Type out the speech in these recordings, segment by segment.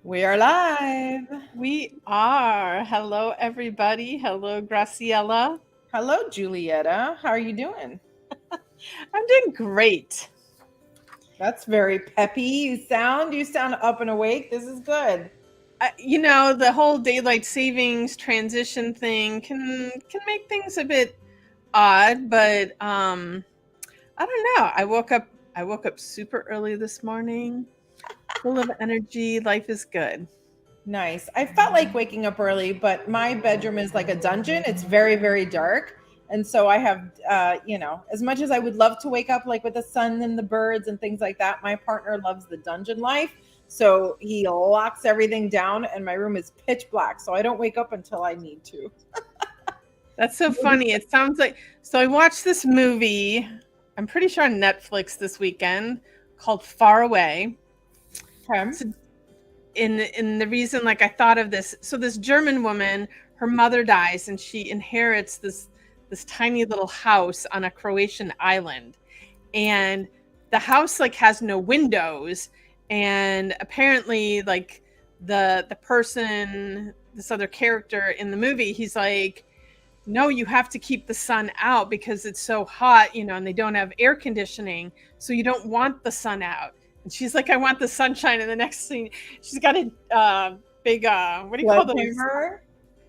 We are live. We are. Hello, everybody. Hello, Graciela. Hello, Julieta. How are you doing? I'm doing great. That's very peppy. You sound up and awake. This is good. The whole daylight savings transition thing can make things a bit odd, but I don't know. I woke up super early this morning, full of energy. Life is good. Nice. I felt like waking up early, but my bedroom is like a dungeon. It's very, very dark. And so I have, as much as I would love to wake up like with the sun and the birds and things like that, my partner loves the dungeon life. So he locks everything down and my room is pitch black. So I don't wake up until I need to. That's so funny. It sounds like so. I watched this movie. I'm pretty sure on Netflix this weekend called Far Away. Okay. So in the reason like I thought of this, so this German woman, her mother dies and she inherits this tiny little house on a Croatian island, and the house like has no windows, and apparently like the person, this other character in the movie, he's like, no, you have to keep the sun out because it's so hot, and they don't have air conditioning, so you don't want the sun out. And she's like, I want the sunshine. And the next thing, she's got a big, what do you call those? Sledgehammer?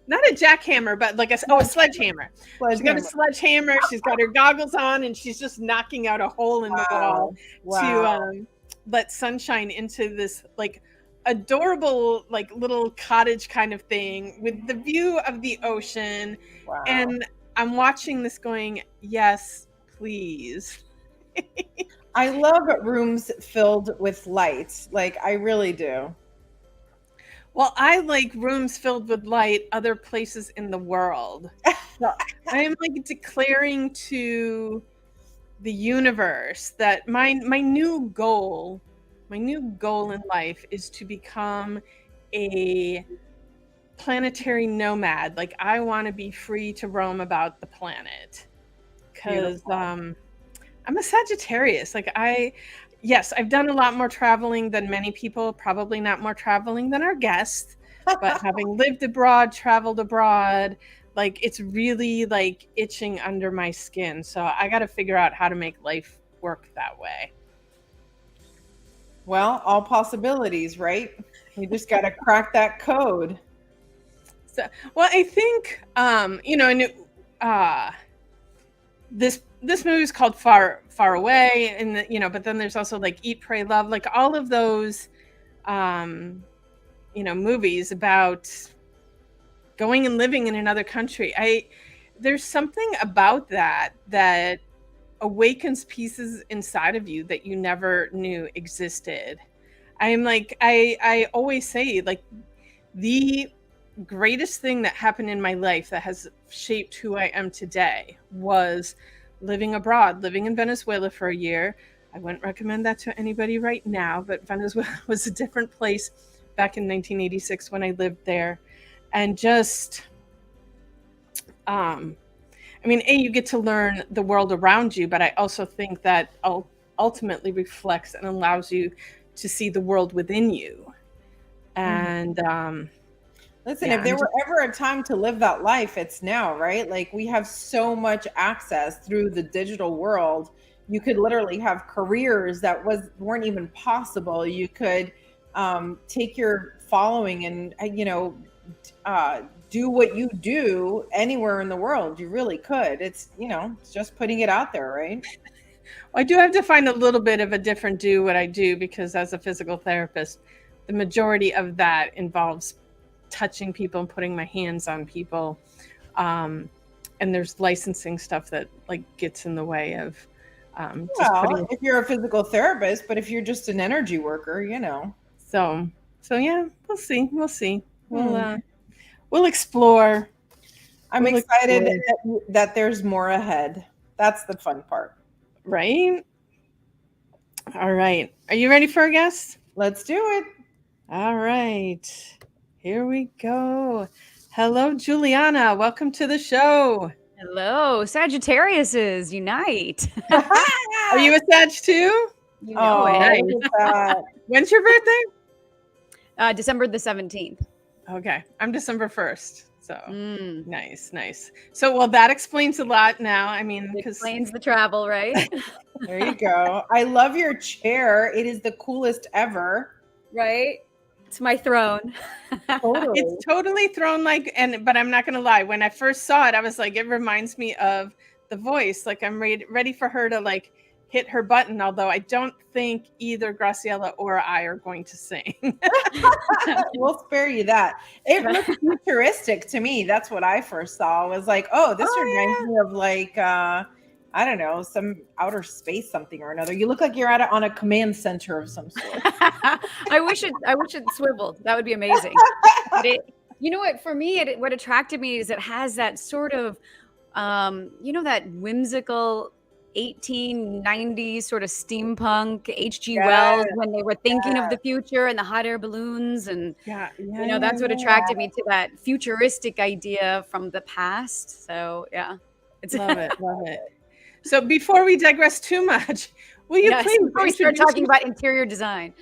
Not a jackhammer, but like a sledgehammer. She's got a sledgehammer. She's got her goggles on, and she's just knocking out a hole in the wall to let sunshine into this like adorable like little cottage kind of thing with the view of the ocean. Wow. And I'm watching this going, yes, please. I love rooms filled with light. Like, I really do. Well, I like rooms filled with light other places in the world. So I am like declaring to the universe that my new goal in life is to become a planetary nomad. Like, I want to be free to roam about the planet because I'm a Sagittarius. Like, yes, I've done a lot more traveling than many people, probably not more traveling than our guest, but having lived abroad, traveled abroad, like it's really like itching under my skin. So I got to figure out how to make life work that way. Well, all possibilities, right? You just got to crack that code. So, well, I think, this movie is called Far Away, and but then there's also like Eat, Pray, Love, like all of those, movies about going and living in another country. There's something about that awakens pieces inside of you that you never knew existed. I'm like, I always say, like, the greatest thing that happened in my life that has shaped who I am today was living abroad, living in Venezuela for a year. I wouldn't recommend that to anybody right now, but Venezuela was a different place back in 1986 when I lived there. And just, you get to learn the world around you, but I also think that ultimately reflects and allows you to see the world within you. And, listen, if there were ever a time to live that life, it's now, right? Like, we have so much access through the digital world. You could literally have careers that weren't even possible. You could take your following and, do what you do anywhere in the world. You really could. It's just putting it out there, right? Well, I do have to find a little bit of a different do what I do, because as a physical therapist, the majority of that involves touching people and putting my hands on people, and there's licensing stuff that like gets in the way of if you're a physical therapist, but if you're just an energy worker, so yeah, we'll see. We'll explore. I'm excited that there's more ahead. That's the fun part, right? All right, are you ready for a guest? Let's do it. All right, here we go. Hello, Juliana. Welcome to the show. Hello, Sagittariuses, unite. Are you a Sag too? You know it. Nice. When's your birthday? December the 17th. Okay. I'm December 1st. So Mm. nice. So, well, that explains a lot now. I mean, It because explains the travel, right? There you go. I love your chair. It is the coolest ever. Right? It's my throne. Totally. it's totally thrown like, but I'm not going to lie. When I first saw it, I was like, it reminds me of The Voice. Like I'm ready for her to like hit her button. Although I don't think either Graciela or I are going to sing. We'll spare you that. It looks futuristic to me. That's what I first saw. I was like, oh, this reminds me of like I don't know, some outer space something or another. You look like you're on a command center of some sort. I wish it swiveled. That would be amazing. But you know what? For me, what attracted me is it has that sort of, that whimsical 1890s sort of steampunk H.G. Wells when they were thinking of the future and the hot air balloons and that's what attracted me to that futuristic idea from the past. So yeah, love it. So before we digress too much, will you please before we start talking about interior design,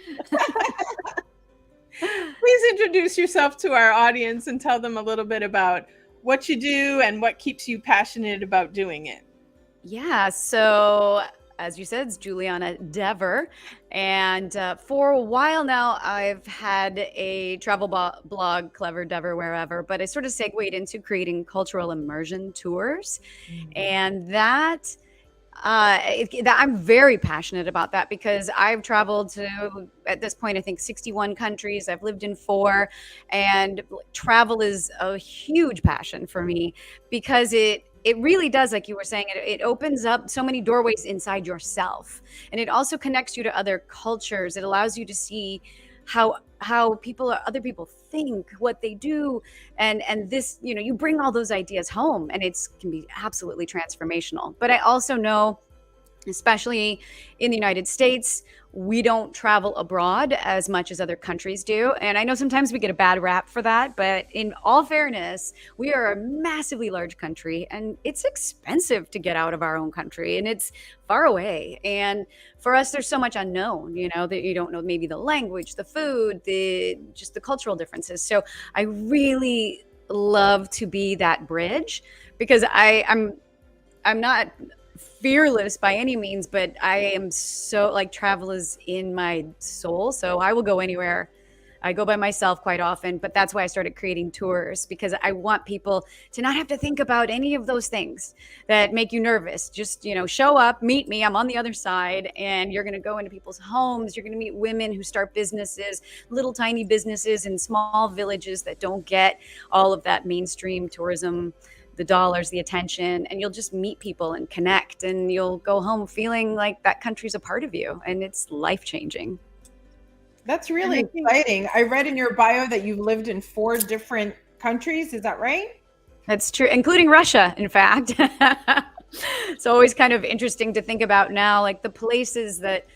please introduce yourself to our audience and tell them a little bit about what you do and what keeps you passionate about doing it. Yeah, so as you said, it's Juliana Dever. And for a while now, I've had a travel blog, Clever Dever Wherever, but I sort of segued into creating cultural immersion tours. And that I'm very passionate about that because I've traveled to, at this point, I think 61 countries. I've lived in 4, and travel is a huge passion for me because it really does, like you were saying, it opens up so many doorways inside yourself, and it also connects you to other cultures. It allows you to see how other people think, what they do, and this, you bring all those ideas home, and it can be absolutely transformational. But I also know, especially in the United States, we don't travel abroad as much as other countries do. And I know sometimes we get a bad rap for that, but in all fairness, we are a massively large country and it's expensive to get out of our own country and it's far away. And for us, there's so much unknown, that you don't know, maybe the language, the food, just the cultural differences. So I really love to be that bridge because I'm not fearless by any means, but I am so, like, travel is in my soul. So I will go anywhere. I go by myself quite often, but that's why I started creating tours, because I want people to not have to think about any of those things that make you nervous. Just, show up, meet me. I'm on the other side, and you're going to go into people's homes. You're going to meet women who start businesses, little tiny businesses in small villages that don't get all of that mainstream tourism, the dollars, the attention, and you'll just meet people and connect, and you'll go home feeling like that country's a part of you, and it's life-changing. That's really exciting. I read in your bio that you've lived in 4 different countries. Is that right? That's true, including Russia, in fact. It's always kind of interesting to think about now, like the places that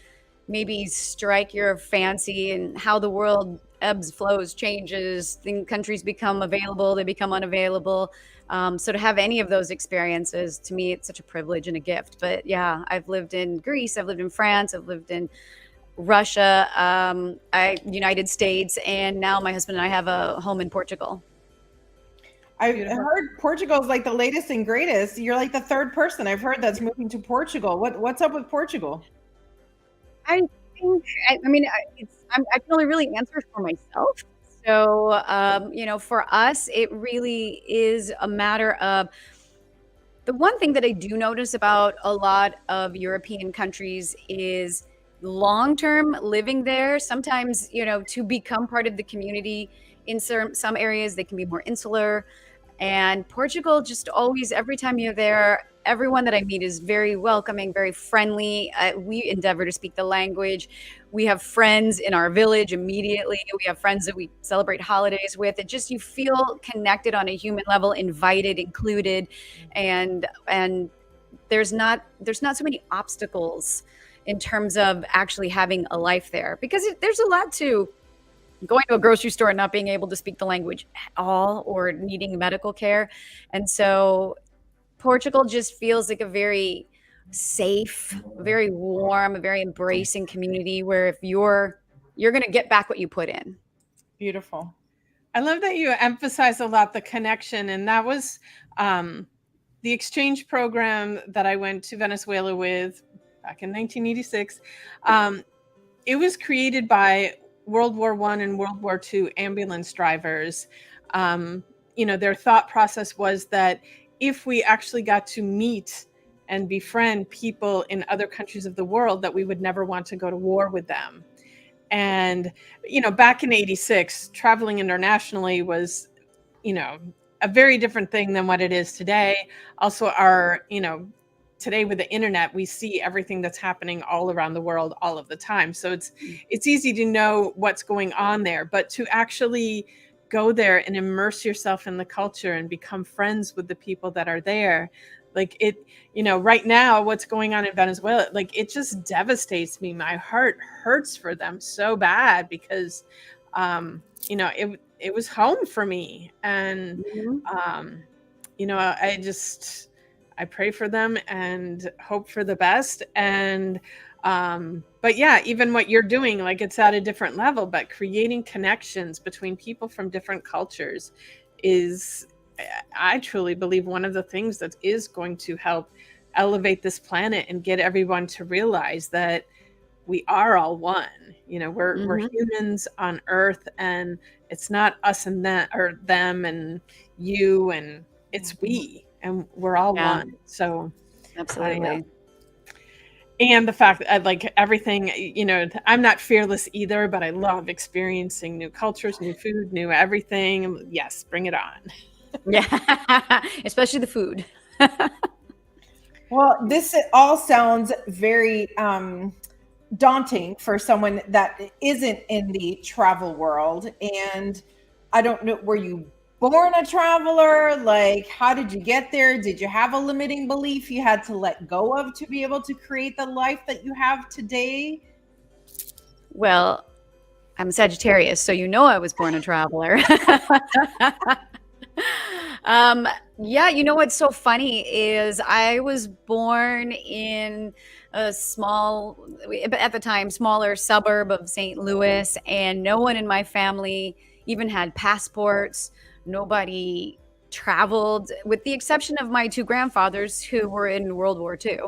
maybe strike your fancy and how the world ebbs, flows, changes. Countries become available, they become unavailable. So to have any of those experiences, to me, it's such a privilege and a gift. But yeah, I've lived in Greece, I've lived in France, I've lived in Russia, United States, and now my husband and I have a home in Portugal. I heard Portugal is like the latest and greatest. You're like the 3rd person I've heard that's moving to Portugal. What's up with Portugal? I think, I can only really answer for myself. So, for us, it really is a matter of, the one thing that I do notice about a lot of European countries is long-term living there. Sometimes, to become part of the community in some areas, they can be more insular. And Portugal, just always, every time you're there, everyone that I meet is very welcoming, very friendly. We endeavor to speak the language. We have friends in our village immediately. We have friends that we celebrate holidays with. It just, you feel connected on a human level, invited, included, and there's not so many obstacles in terms of actually having a life there, because there's a lot to going to a grocery store and not being able to speak the language at all, or needing medical care. And so Portugal just feels like a very safe, very warm, a very embracing community where if you're going to get back what you put in. Beautiful. I love that you emphasize a lot the connection, and that was the exchange program that I went to Venezuela with back in 1986. It was created by World War I and World War II ambulance drivers. Their thought process was that if we actually got to meet and befriend people in other countries of the world, that we would never want to go to war with them. And, back in 86, traveling internationally was, a very different thing than what it is today. Also, today with the internet, we see everything that's happening all around the world all of the time. So it's easy to know what's going on there, but to actually go there and immerse yourself in the culture and become friends with the people that are there. Like right now, what's going on in Venezuela, like it just devastates me. My heart hurts for them so bad because, it was home for me. And, I pray for them and hope for the best. And, but yeah, even what you're doing, like it's at a different level, but creating connections between people from different cultures is, I truly believe, one of the things that is going to help elevate this planet and get everyone to realize that we are all one. We're humans on Earth, and it's not us and them, or them and you, and it's we, and we're all one. So absolutely. And the fact that like everything, I'm not fearless either, but I love experiencing new cultures, new food, new everything. Yes, bring it on. Yeah, especially the food. Well, this all sounds very daunting for someone that isn't in the travel world. And I don't know, were you born a traveler? Like, how did you get there? Did you have a limiting belief you had to let go of to be able to create the life that you have today? Well, I'm a Sagittarius, so I was born a traveler. Yeah, what's so funny is I was born in a small, at the time, smaller suburb of St. Louis, and no one in my family even had passports. Nobody traveled, with the exception of my two grandfathers who were in World War II.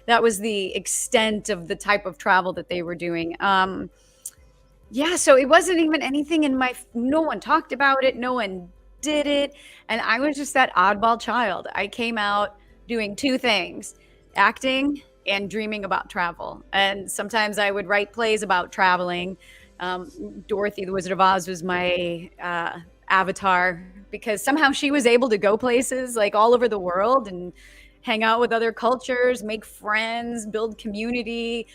That was the extent of the type of travel that they were doing. Yeah, so it wasn't even anything no one talked about it. No one did it. And I was just that oddball child. I came out doing two things: acting and dreaming about travel. And sometimes I would write plays about traveling. Dorothy, the Wizard of Oz, was my avatar, because somehow she was able to go places like all over the world and hang out with other cultures, make friends, build community,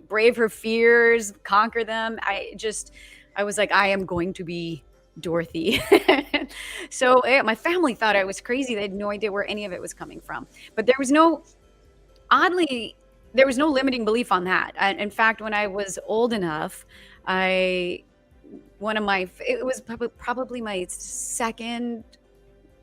brave her fears, conquer them. I was like, I am going to be Dorothy. So my family thought I was crazy. They had no idea where any of it was coming from. But there was no limiting belief on that. In fact, when I was old enough, it was probably my second,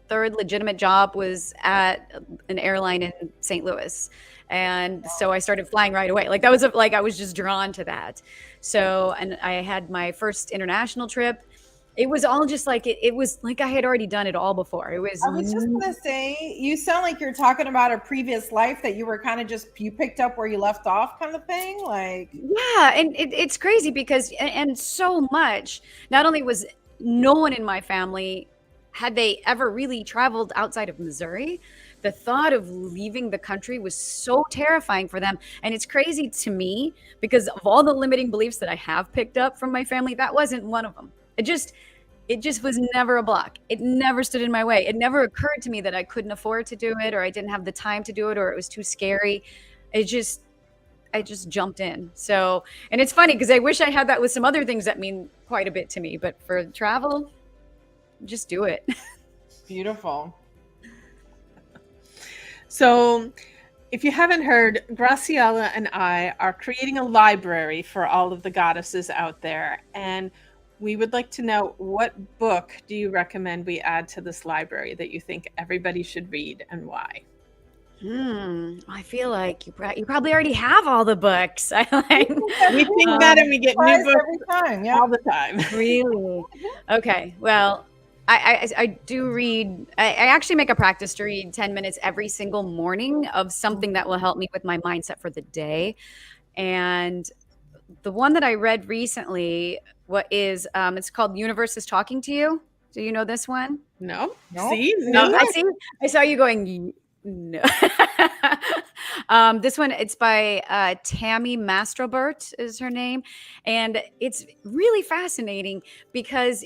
third legitimate job was at an airline in St. Louis. And so I started flying right away. Like that was I was just drawn to that. So, and I had my first international trip. It was all just like, it was like I had already done it all before. I was just going to say, you sound like you're talking about a previous life that you were kind of you picked up where you left off kind of thing. Like, yeah. And it's crazy because, and so much, not only was no one in my family, had they ever really traveled outside of Missouri, the thought of leaving the country was so terrifying for them. And it's crazy to me because of all the limiting beliefs that I have picked up from my family, that wasn't one of them. It just was never a block. It never stood in my way. It never occurred to me that I couldn't afford to do it, or I didn't have the time to do it, or it was too scary. I just jumped in. So, and it's funny because I wish I had that with some other things that mean quite a bit to me, but for travel, just do it. Beautiful. So if you haven't heard, Graciela and I are creating a library for all of the goddesses out there. And we would like to know, what book do you recommend we add to this library that you think everybody should read, and why? I feel like you probably already have all the books. I like We think that, and we get new Surprised books every time. Yeah. all the time. really. Okay, well, I do read. I actually make a practice to read 10 minutes every single morning of something that will help me with my mindset for the day. And the one that I read recently, it's called Universe is Talking to You. Do you know this one? No, No. see, No, no, I see. I saw you going. No. This one, it's by Tammy Mastrobert is her name, and it's really fascinating because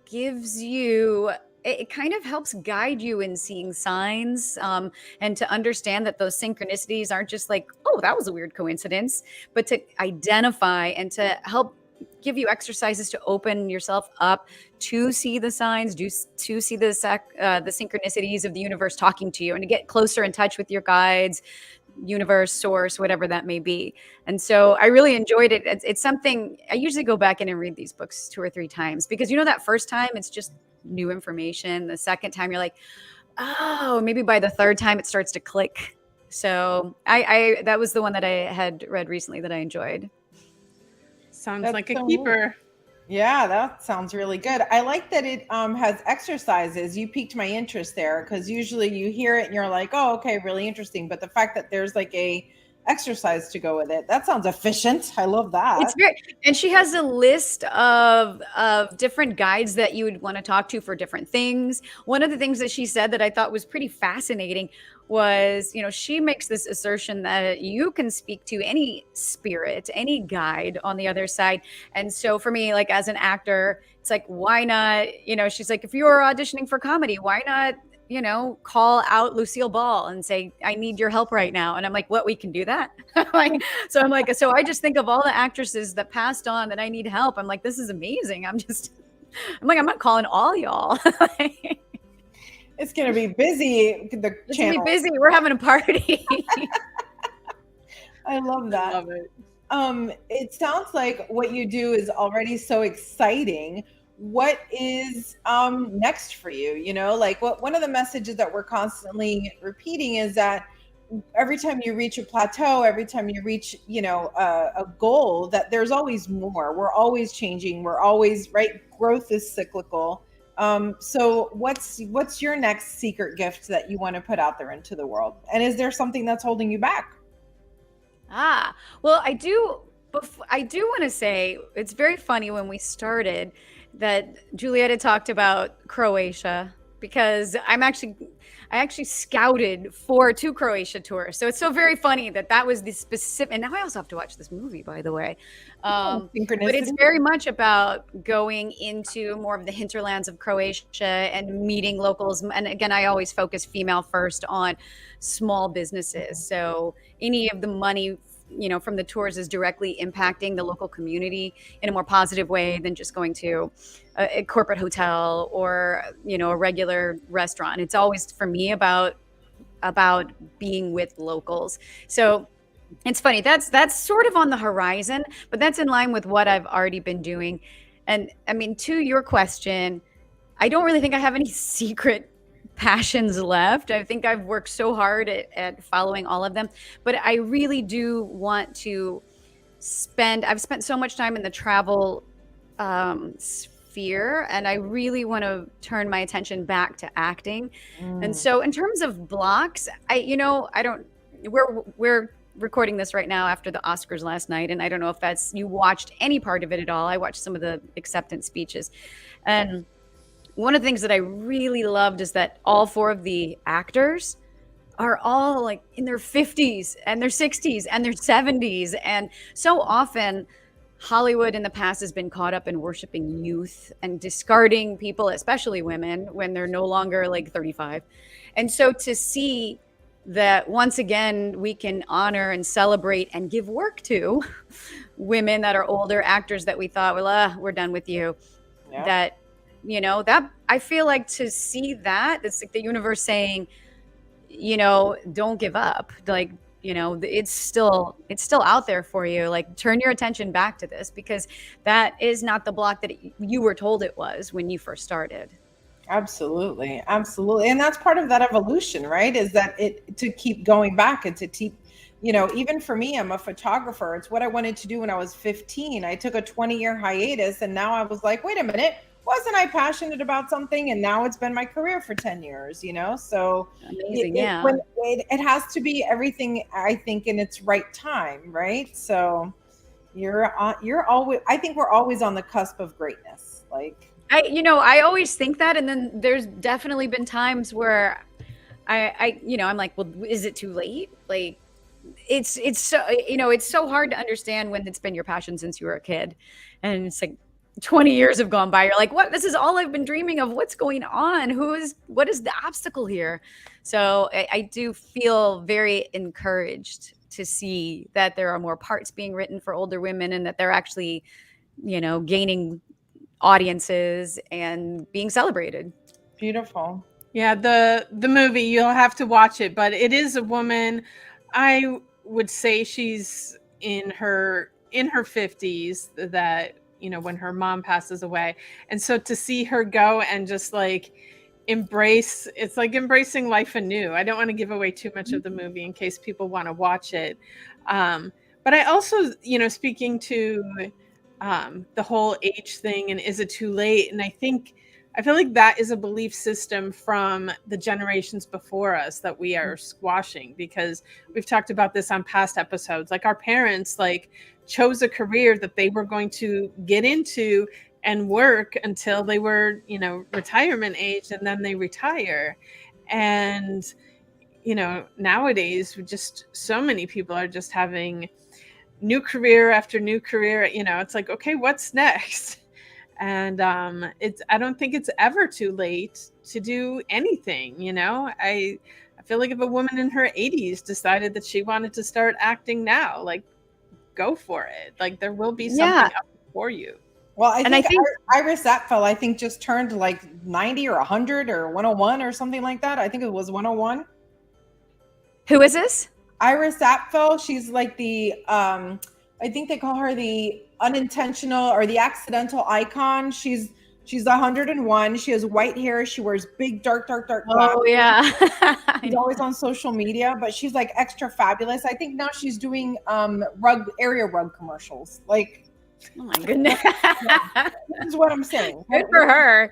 gives you it kind of helps guide you in seeing signs, and to understand that those synchronicities aren't just like, oh, that was a weird coincidence, but to identify and to help give you exercises to open yourself up to see the signs, to see the synchronicities of the universe talking to you, and to get closer in touch with your guides, universe, source, whatever that may be. And so I really enjoyed it. It's something I usually go back in and read these books 2 or 3 times, because that first time it's just new information. The second time you're like, oh, maybe by the third time it starts to click. So I that was the one that I had read recently that I enjoyed. sounds That's like a so keeper. Yeah, that sounds really good. I like that it has exercises. You piqued my interest there, because usually you hear it and you're like, oh, okay, really interesting. But the fact that there's like a exercise to go with it, that sounds efficient. I love It's that. very, and she has a list of different guides that you would want to talk to for different things. One of the things that she said that I thought was pretty fascinating was, she makes this assertion that you can speak to any spirit, any guide on the other side. And so for me, like as an actor, it's like, why not, she's like, if you were auditioning for comedy, why not, call out Lucille Ball and say, I need your help right now. And I'm like, what, we can do that? Like, so I just think of all the actresses that passed on that I need help. I'm like, this is amazing. I'm like, I'm not calling all y'all. It's gonna be busy. The It's gonna channel. be busy. We're having a party. I love that. Love it. It sounds like what you do is already so exciting. What is next for you? Like one of the messages that we're constantly repeating is that every time you reach a plateau, every time you reach, a goal, that there's always more. We're always changing. We're always right. Growth is cyclical. So what's your next secret gift that you want to put out there into the world? And is there something that's holding you back? Well, I do want to say it's very funny when we started that Julieta talked about Croatia, because I actually scouted for 2 Croatia tours. So it's so very funny that was the specific, and now I also have to watch this movie, by the way. But it's very much about going into more of the hinterlands of Croatia and meeting locals. And again, I always focus female first on small businesses. So any of the money from the tours is directly impacting the local community in a more positive way than just going to a corporate hotel or a regular restaurant. It's always for me about being with locals. So it's funny, that's sort of on the horizon, but that's in line with what I've already been doing. And I mean, to your question, I don't really think I have any secret passions left. I think I've worked so hard at following all of them, but I really do want to I've spent so much time in the travel sphere, and I really want to turn my attention back to acting. And so in terms of blocks, we're recording this right now after the Oscars last night, and I don't know if you watched any part of it at all. I watched some of the acceptance speeches, and one of the things that I really loved is that all 4 of the actors are all like in their 50s and their 60s and their 70s. And so often Hollywood in the past has been caught up in worshiping youth and discarding people, especially women, when they're no longer like 35. And so to see that once again, we can honor and celebrate and give work to women that are older actors that we thought, well, we're done with you. Yeah. That I feel like to see that, it's like the universe saying, don't give up. Like, it's still out there for you. Like, turn your attention back to this, because that is not the block that you were told it was when you first started. Absolutely. Absolutely. And that's part of that evolution, right? Is that it to keep going back and to keep, even for me, I'm a photographer. It's what I wanted to do when I was 15. I took a 20-year hiatus and now I was like, wait a minute, wasn't I passionate about something? And now it's been my career for 10 years. So Amazing, yeah. it has to be everything, I think, in its right time, right? So you're always, I think we're always on the cusp of greatness. Like, I always think that, and then there's definitely been times where I'm like, well, is it too late? Like, it's so, it's so hard to understand when it's been your passion since you were a kid, and it's like 20 years have gone by. You're like, what? This is all I've been dreaming of. What's going on? What is the obstacle here? So I do feel very encouraged to see that there are more parts being written for older women, and that they're actually, gaining audiences and being celebrated. beautiful. Yeah, the movie, you'll have to watch it, but it is a woman. I would say she's in her 50s, that when her mom passes away. And so to see her go and just like it's like embracing life anew. I don't want to give away too much of the movie in case people want to watch it. But I also, speaking to the whole age thing and is it too late? And I feel like that is a belief system from the generations before us that we are squashing, because we've talked about this on past episodes. Like, our parents chose a career that they were going to get into and work until they were, retirement age, and then they retire. And, nowadays, just so many people are just having new career after new career. It's like, okay, what's next? And I don't think it's ever too late to do anything. I feel like if a woman in her 80s decided that she wanted to start acting now, like, go for it. Like, there will be something up for you. Well, I think Iris Apfel, I think, just turned like 90 or 100 or 101 or something like that. I think it was 101. Who is this? Iris Apfel. She's like the I think they call her the unintentional or the accidental icon. She's 101. She has white hair. She wears big, dark glasses. Oh, yeah. She's always on social media, but she's like extra fabulous. I think now she's doing area rug commercials. Like, oh my goodness. This is what I'm saying. Good for her.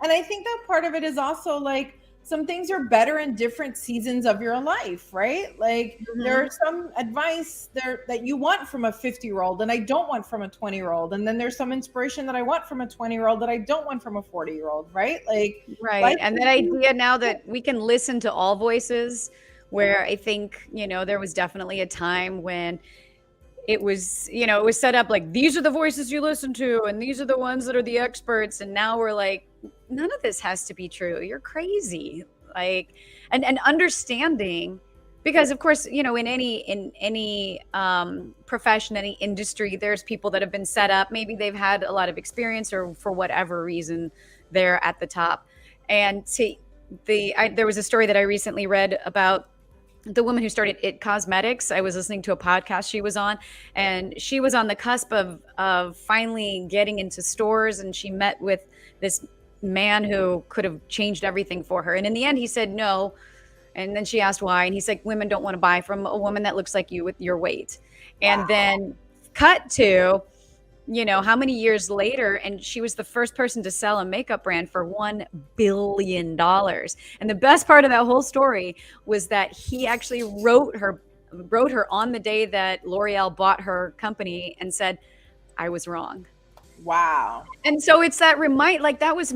And I think that part of it is also like, some things are better in different seasons of your life, right? Like, there's some advice there that you want from a 50-year-old and I don't want from a 20-year-old. And then there's some inspiration that I want from a 20-year-old that I don't want from a 40-year-old, right? Like, right. And that idea now that we can listen to all voices, where I think, there was definitely a time when it was, it was set up like, these are the voices you listen to and these are the ones that are the experts. And now we're like, none of this has to be true. You're crazy. Like, and understanding, because of course, in any profession, any industry, there's people that have been set up. Maybe they've had a lot of experience, or for whatever reason, they're at the top. And there was a story that I recently read about the woman who started It Cosmetics. I was listening to a podcast she was on, and she was on the cusp of finally getting into stores, and she met with this man who could have changed everything for her. And in the end, he said no. And then she asked why. And he's like, women don't want to buy from a woman that looks like you with your weight. And then cut to, how many years later, and she was the first person to sell a makeup brand for $1 billion. And the best part of that whole story was that he actually wrote her on the day that L'Oreal bought her company and said, I was wrong. Wow. And so it's that like, that was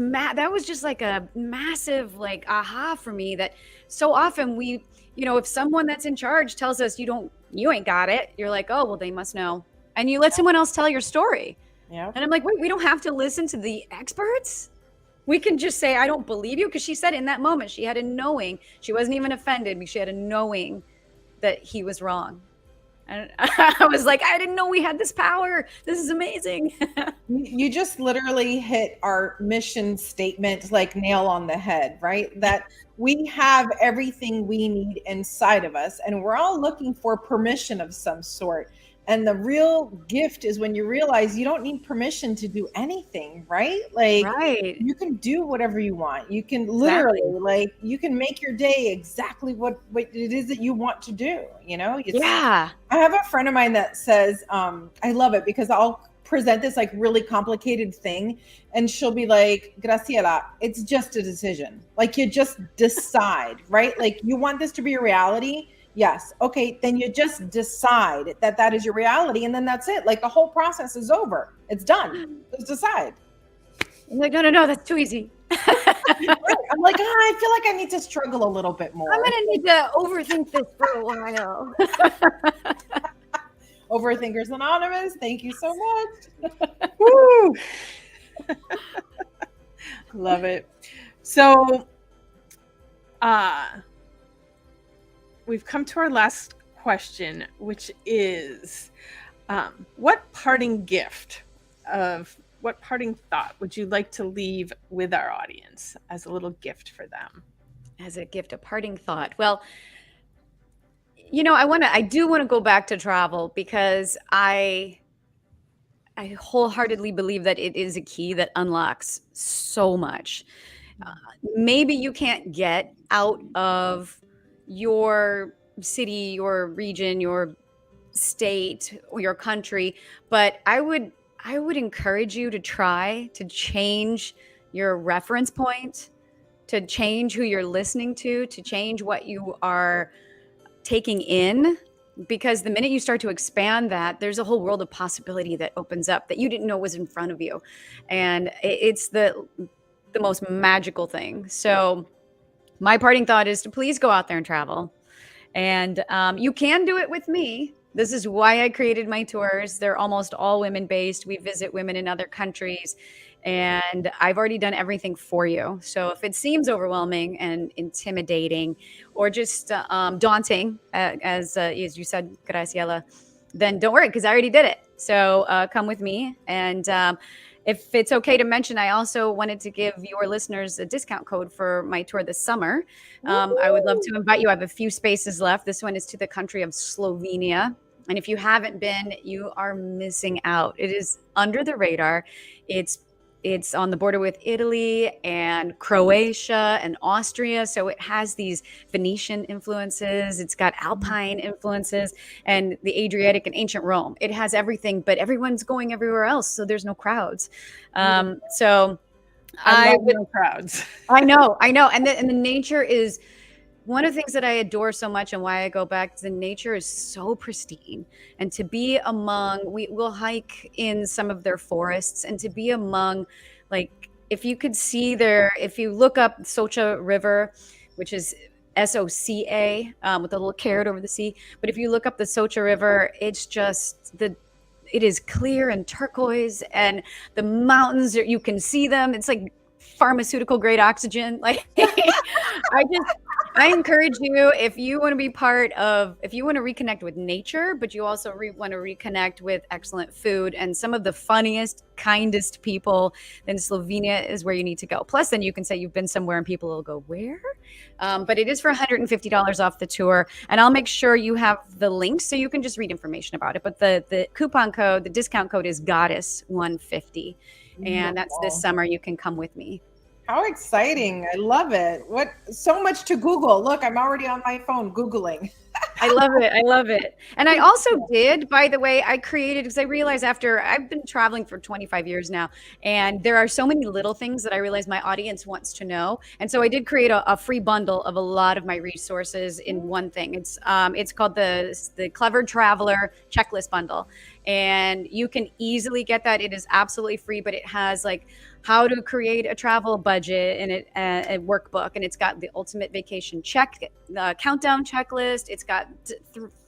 just like a massive like aha for me, that so often we, if someone that's in charge tells us you ain't got it, you're like, oh, well, they must know. And you let someone else tell your story. Yeah. And I'm like, wait, we don't have to listen to the experts. We can just say, I don't believe you. Because she said in that moment, she had a knowing. She wasn't even offended, because she had a knowing that he was wrong. And I was like, I didn't know we had this power. This is amazing. You just literally hit our mission statement like nail on the head, right? That we have everything we need inside of us, and we're all looking for permission of some sort. And the real gift is when you realize you don't need permission to do anything, right? Like Right. you can do whatever you want. You can literally Exactly. like you can make your day exactly what it is that you want to do, you know? Yeah. I have a friend of mine that says, I love it because I'll present this like really complicated thing and she'll be like, Graciela, it's just a decision. Like you just decide, right? Like you want this to be a reality. Yes. Okay. Then you just decide that that is your reality. And then that's it. Like the whole process is over. It's done. Just decide. I'm like, no, that's too easy. Right. I'm like, I feel like I need to struggle a little bit more. I'm gonna need to overthink this for a while. Overthinkers Anonymous. Thank you so much. Woo! Love it. So, we've come to our last question, which is, what parting thought would you like to leave with our audience as a little gift for them? As a gift, a parting thought. Well, I do want to go back to travel because I wholeheartedly believe that it is a key that unlocks so much. Maybe you can't get out of your city, your region, your state, or your country, but I would encourage you to try to change your reference point, to change who you're listening to change what you are taking in, because the minute you start to expand that, there's a whole world of possibility that opens up that you didn't know was in front of you. And it's the most magical thing. So my parting thought is to please go out there and travel. And you can do it with me. This is why I created my tours. They're almost all women-based. We visit women in other countries, and I've already done everything for you. So if it seems overwhelming and intimidating or just daunting, as you said, Graciela, then don't worry, because I already did it. So come with me. And if it's okay to mention, I also wanted to give your listeners a discount code for my tour this summer. I would love to invite you. I have a few spaces left. This one is to the country of Slovenia. And if you haven't been, you are missing out. It is under the radar. It's on the border with Italy and Croatia and Austria. So it has these Venetian influences. It's got Alpine influences and the Adriatic and ancient Rome. It has everything, but everyone's going everywhere else. So there's no crowds. So I love no crowds. I know. And the nature is one of the things that I adore so much, and why I go back. The nature is so pristine, and to be among, we'll hike in some of their forests, and to be among, like, if you could see if you look up Socha River, which is Soca, with a little caret over the C. But if you look up the Socha River, it's just it is clear and turquoise, and the mountains, you can see them. It's like pharmaceutical grade oxygen. Like, I encourage you, if you want to reconnect with nature, but you also want to reconnect with excellent food and some of the funniest, kindest people, then Slovenia is where you need to go. Plus, then you can say you've been somewhere and people will go, where? But it is for $150 off the tour. And I'll make sure you have the link so you can just read information about it. But the coupon code, the discount code is Goddess150. And that's this summer. You can come with me. How exciting. I love it. So much to Google. Look, I'm already on my phone Googling. I love it. And I also did, by the way, I created, because I realized after I've been traveling for 25 years now, and there are so many little things that I realize my audience wants to know. And so I did create a free bundle of a lot of my resources in one thing. It's called the Clever Traveler Checklist Bundle. And you can easily get that. It is absolutely free, but it has like how to create a travel budget and a workbook. And it's got the ultimate vacation countdown checklist. It's got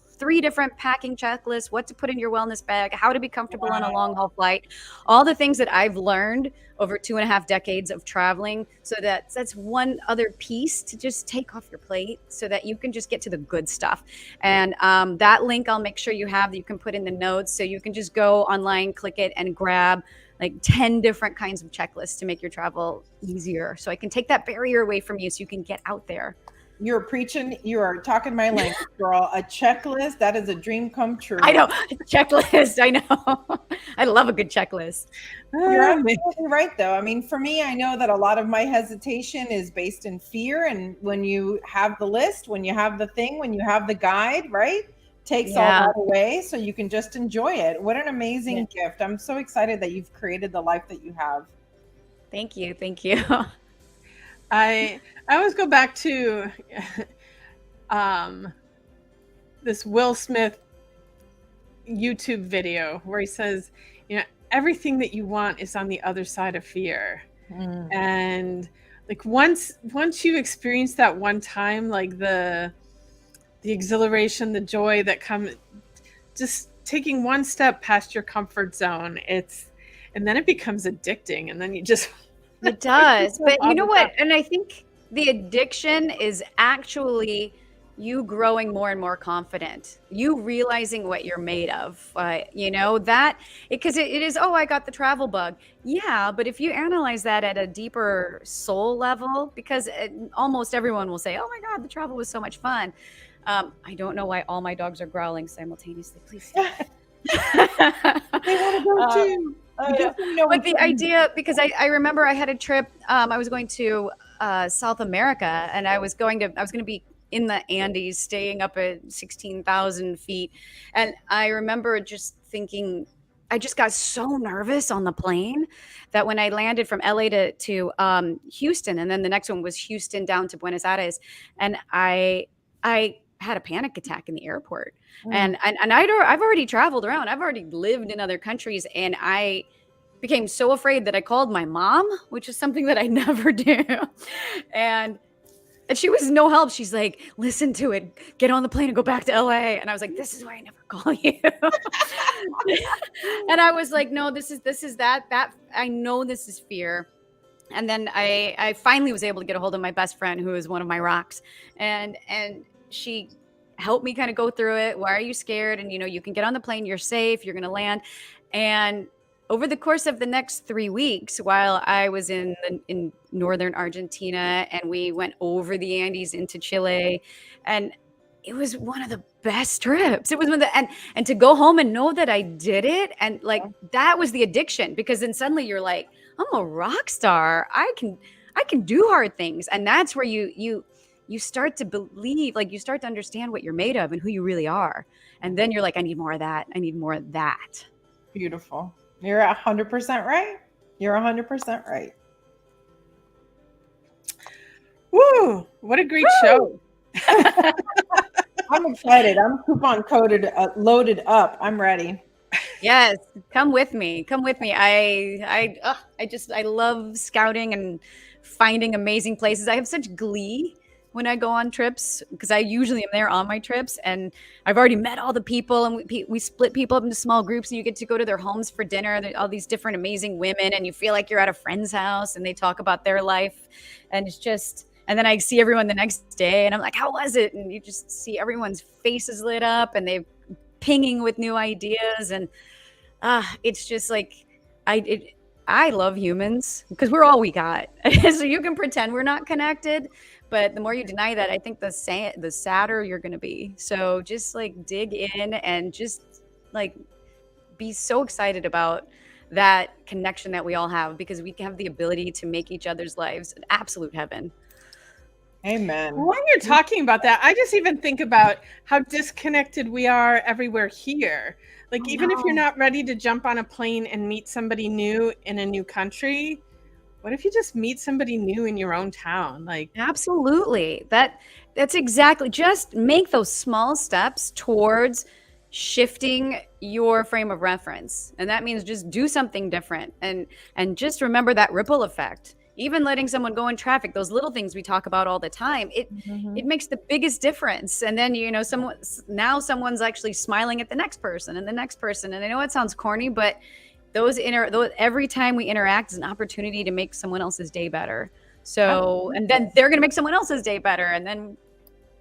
3 different packing checklists, what to put in your wellness bag, how to be comfortable on a long haul flight, all the things that I've learned over 2.5 decades of traveling. So that's one other piece to just take off your plate so that you can just get to the good stuff. And that link I'll make sure you have, that you can put in the notes, so you can just go online, click it, and grab like 10 different kinds of checklists to make your travel easier. So I can take that barrier away from you so you can get out there. You're preaching. You are talking my language, girl. A checklist, that is a dream come true. I know. Checklist. I know. I love a good checklist. You're absolutely right, though. I mean, for me, I know that a lot of my hesitation is based in fear. And when you have the list, when you have the thing, when you have the guide, right, takes all Yeah. that away so you can just enjoy it. What an amazing gift. I'm so excited that you've created the life that you have. Thank you. Thank you. I always go back to this Will Smith YouTube video where he says, you know, everything that you want is on the other side of fear. And like once you experience that one time, like the exhilaration, the joy that comes, just taking one step past your comfort zone, and then it becomes addicting, and then you just It does. But you know what? And I think the addiction is actually you growing more and more confident, you realizing what you're made of, you know, that because it is, oh, I got the travel bug. Yeah. But if you analyze that at a deeper soul level, because almost everyone will say, oh my God, the travel was so much fun. I don't know why all my dogs are growling simultaneously. Please stop. They want to go too. But the idea, because I remember I had a trip, I was going to South America, and I was going to be in the Andes, staying up at 16,000 feet. And I remember just thinking, I just got so nervous on the plane that when I landed from LA to Houston, and then the next one was Houston down to Buenos Aires, and I had a panic attack in the airport. And I've already traveled around. I've already lived in other countries, and I became so afraid that I called my mom, which is something that I never do. And she was no help. She's like, listen to it, get on the plane and go back to LA. And I was like, this is why I never call you. And I was like, no, this is that I know this is fear. And then I finally was able to get a hold of my best friend, who is one of my rocks. And she helped me kind of go through it. Why are you scared? And, you know, you can get on the plane, you're safe, you're going to land. And over the course of the next 3 weeks, while I was in northern Argentina, and we went over the Andes into Chile, and it was one of the best trips. It was one of the, and to go home and know that I did it, and like that was the addiction, because then suddenly you're like, I'm a rock star. I can do hard things, and that's where you start to believe, like you start to understand what you're made of and who you really are, and then you're like, I need more of that. I need more of that. Beautiful. You're 100% right. You're 100% right. Woo! What a great show. I'm excited. I'm coupon coded, loaded up. I'm ready. Yes, come with me. Come with me. I love scouting and finding amazing places. I have such glee when I go on trips, because I usually am there on my trips, and I've already met all the people, and we split people up into small groups, and you get to go to their homes for dinner. All these different amazing women, and you feel like you're at a friend's house, and they talk about their life, and it's just, and then I see everyone the next day, and I'm like, how was it? And you just see everyone's faces lit up, and they're pinging with new ideas, and it's just like, I love humans, because we're all we got. So you can pretend we're not connected, but the more you deny that, I think the sadder you're going to be. So just like dig in and just like be so excited about that connection that we all have, because we have the ability to make each other's lives an absolute heaven. Amen. When you're talking about that, I just even think about how disconnected we are everywhere here. Like, even if you're not ready to jump on a plane and meet somebody new in a new country, what if you just meet somebody new in your own town? Like, absolutely. That's exactly, just make those small steps towards shifting your frame of reference. And that means just do something different, and just remember that ripple effect. Even letting someone go in traffic, those little things we talk about all the time, it makes the biggest difference. And then, you know, someone's actually smiling at the next person and the next person. And I know it sounds corny, but every time we interact is an opportunity to make someone else's day better. So, and then they're going to make someone else's day better. And then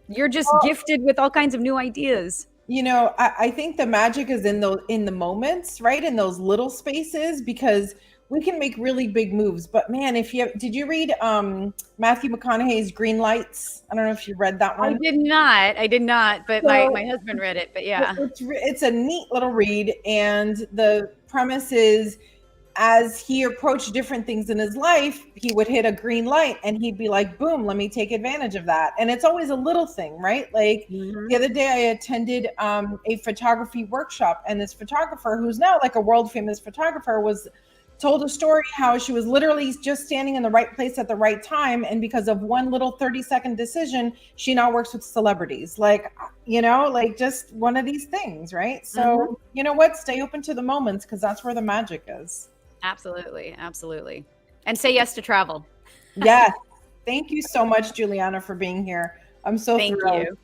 you're just gifted with all kinds of new ideas. You know, I think the magic is in the moments, right? In those little spaces, because we can make really big moves. But man, did you read Matthew McConaughey's Green Lights? I don't know if you read that one. I did not, but my husband read it, but yeah. It's a neat little read, and the premise is, as he approached different things in his life, he would hit a green light and he'd be like, boom, let me take advantage of that. And it's always a little thing, right? Like the other day I attended a photography workshop, and this photographer, who's now like a world famous photographer, told a story how she was literally just standing in the right place at the right time, and because of one little 30-second decision, she now works with celebrities. Like, like just one of these things, right? So you know what, stay open to the moments, because that's where the magic is. Absolutely. And say yes to travel. Yes. Thank you so much, Juliana, for being here. I'm so thrilled.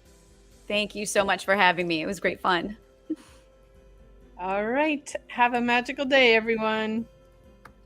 Thank you so much for having me. It was great fun. All right. Have a magical day, everyone.